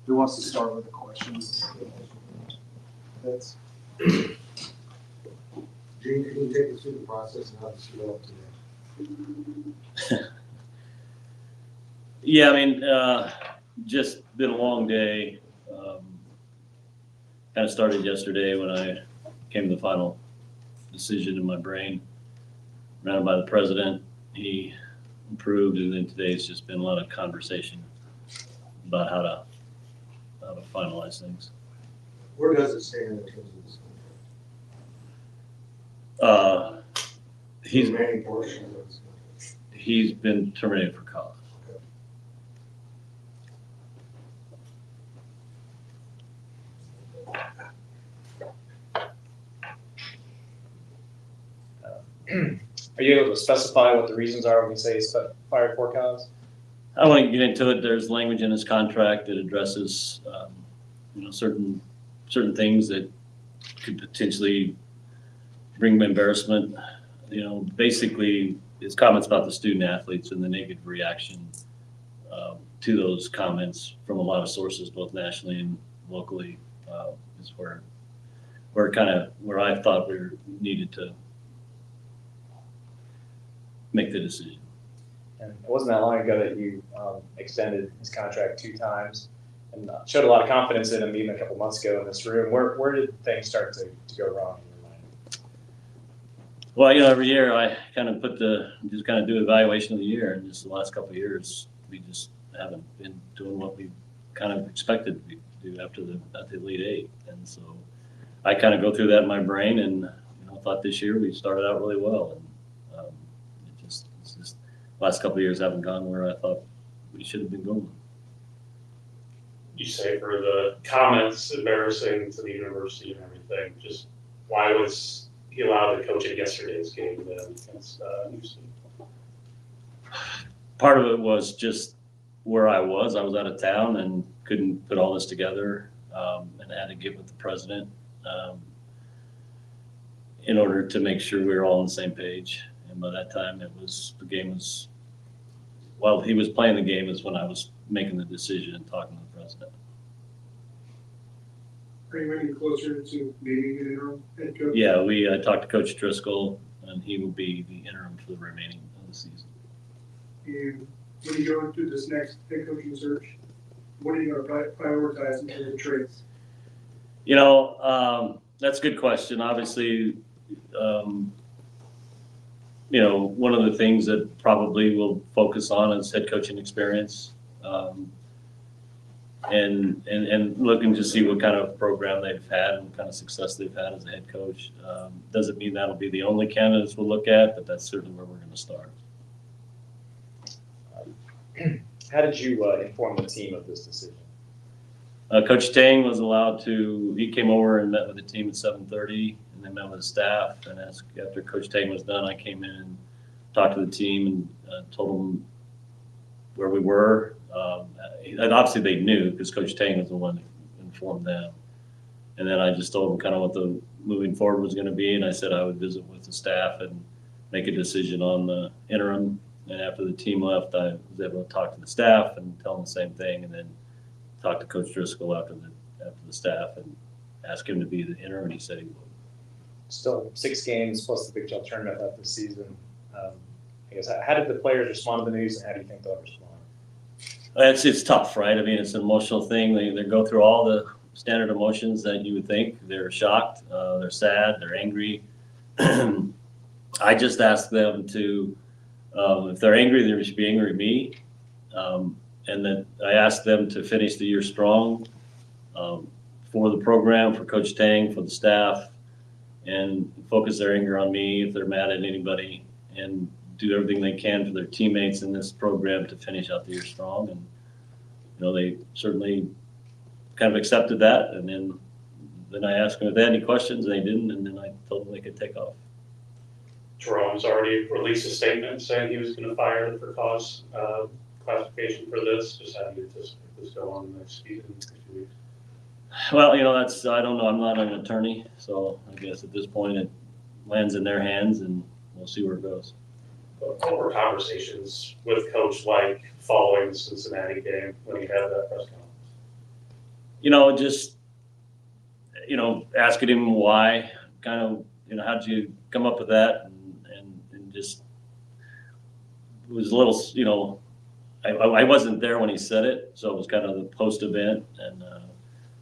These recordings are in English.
Who wants to start with the questions? That's Gene, can you take us through the process and how this developed today? Yeah, I mean, just been a long day. Kind of started yesterday when I came to the final decision in my brain, ran it by the president. He approved, and then today's just been a lot of conversation about how to finalize things. Where does it stand in terms of this He's remaining portion of this contract? he's been terminated for cause. Are you able to specify what the reasons are when we say fired for cause? I won't get into it. There's language in his contract that addresses, certain things that could potentially bring him embarrassment. Basically, his comments about the student athletes and the negative reaction to those comments from a lot of sources, both nationally and locally, is where I thought we needed to make the decision. And it wasn't that long ago that you extended his contract 2 times and showed a lot of confidence in him even a couple months ago in this room. Where did things start to go wrong in your mind? Well, every year I kind of just kind of do evaluation of the year, and just the last couple of years we just haven't been doing what we kind of expected to do at the Elite Eight, and so I kind of go through that in my brain, and thought this year we started out really well, and it's just last couple of years haven't gone where I thought we should have been going. You say for the comments embarrassing to the university and everything, just why was he allowed to coach at yesterday's game then against Houston? Part of it was just where I was out of town and couldn't put all this together, and had to get with the president in order to make sure we were all on the same page. And by that time, while he was playing the game is when I was making the decision and talking to the president. Are you any closer to being an interim head coach? Yeah, we talked to Coach Driscoll, and he will be the interim for the remaining of the season. And when you go into this next head coaching search, what are you going to prioritize in terms of traits? That's a good question. Obviously, one of the things that probably we'll focus on is head coaching experience, and looking to see what kind of program they've had and what kind of success they've had as a head coach. Doesn't mean that'll be the only candidates we'll look at, but that's certainly where we're going to start. How did you inform the team of this decision? Coach Tang was he came over and met with the team at 7:30, and then met with the staff. And after Coach Tang was done, I came in and talked to the team and told them where we were. And obviously they knew because Coach Tang was the one that informed them. And then I just told them kind of what the moving forward was going to be. And I said I would visit with the staff and make a decision on the interim. And after the team left, I was able to talk to the staff and tell them the same thing, and then talk to Coach Driscoll after the staff and ask him to be the interim, and he said he would. Still 6 games plus the Big 12 tournament left this season. I guess how did the players respond to the news, and how do you think they'll respond? It's tough, right? I mean, it's an emotional thing. They go through all the standard emotions that you would think. They're shocked, they're sad, they're angry. I just asked them to, if they're angry, they should be angry at me. And then I asked them to finish the year strong for the program, for Coach Tang, for the staff, and focus their anger on me if they're mad at anybody, and do everything they can for their teammates in this program to finish out the year strong. And, they certainly kind of accepted that. And then I asked them if they had any questions, and they didn't, and then I told them they could take off. Jerome's already released a statement saying he was going to fire the for cause classification for this. Just how do you anticipate this go on the next few weeks? Well, I don't know. I'm not an attorney, so I guess at this point it lands in their hands, and we'll see where it goes. What were conversations with Coach like following the Cincinnati game when he had that press conference? Just, asking him why, kind of, how'd you come up with that? And just, it was a little, I wasn't there when he said it, so it was kind of the post event, and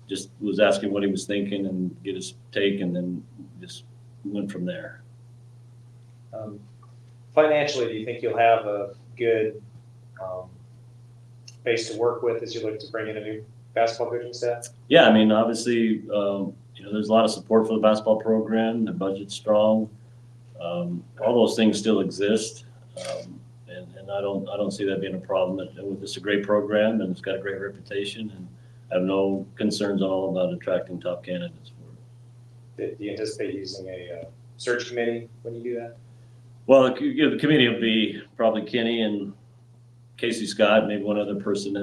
just was asking what he was thinking and get his take, and then just went from there. Financially, do you think you'll have a good base to work with as you look to bring in a new basketball coaching staff? Yeah, I mean, obviously, there's a lot of support for the basketball program. The budget's strong. All those things still exist, and I don't see that being a problem. It's a great program, and it's got a great reputation, and I have no concerns at all about attracting top candidates for it. Do you anticipate using a search committee when you do that? Well, the committee will be probably Kenny and Casey Scott, maybe one other person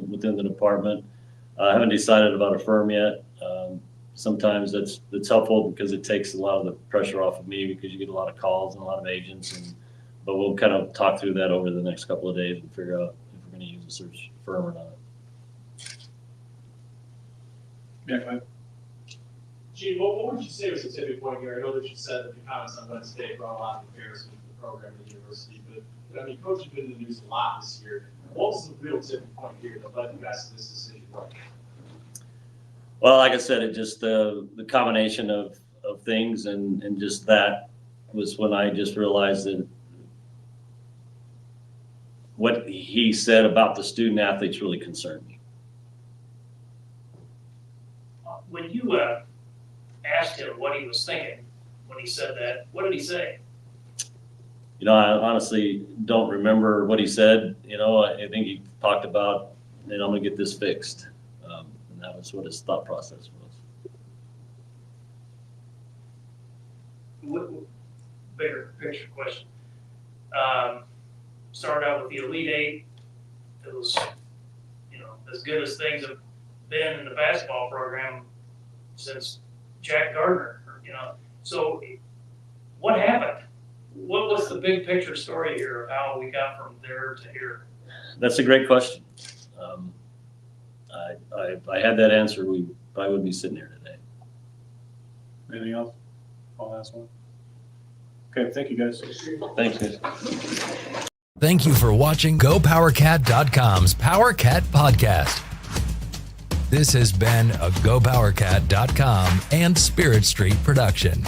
within the department. I haven't decided about a firm yet. Sometimes that's helpful because it takes a lot of the pressure off of me, because you get a lot of calls and a lot of agents. But we'll kind of talk through that over the next couple of days and figure out if we're going to use a search firm or not. Yeah, go ahead. Gene, what would you say was the tipping point here? I know that you said that the comments on Wednesday brought a lot of comparison to the program at the university, but I mean, Coach has been in the news a lot this year. What was the real tipping point here that led you guys to this decision? Well, like I said, it just the combination of things, and just that was when I just realized that what he said about the student athletes really concerned me. When you asked him what he was thinking when he said that, what did he say? I honestly don't remember what he said. I think he talked about, I'm going to get this fixed. And that was what his thought process was. Bigger picture question. Started out with the Elite Eight. It was, as good as things have been in the basketball program since Jack Gardner, So what happened? What was the big picture story here of how we got from there to here? That's a great question. If I had that answer, we probably wouldn't be sitting here today. Anything else? One last one. Okay, thank you, guys. Thanks, guys. Thank you for watching GoPowerCat.com's PowerCat Podcast. This has been a GoPowerCat.com and Spirit Street production.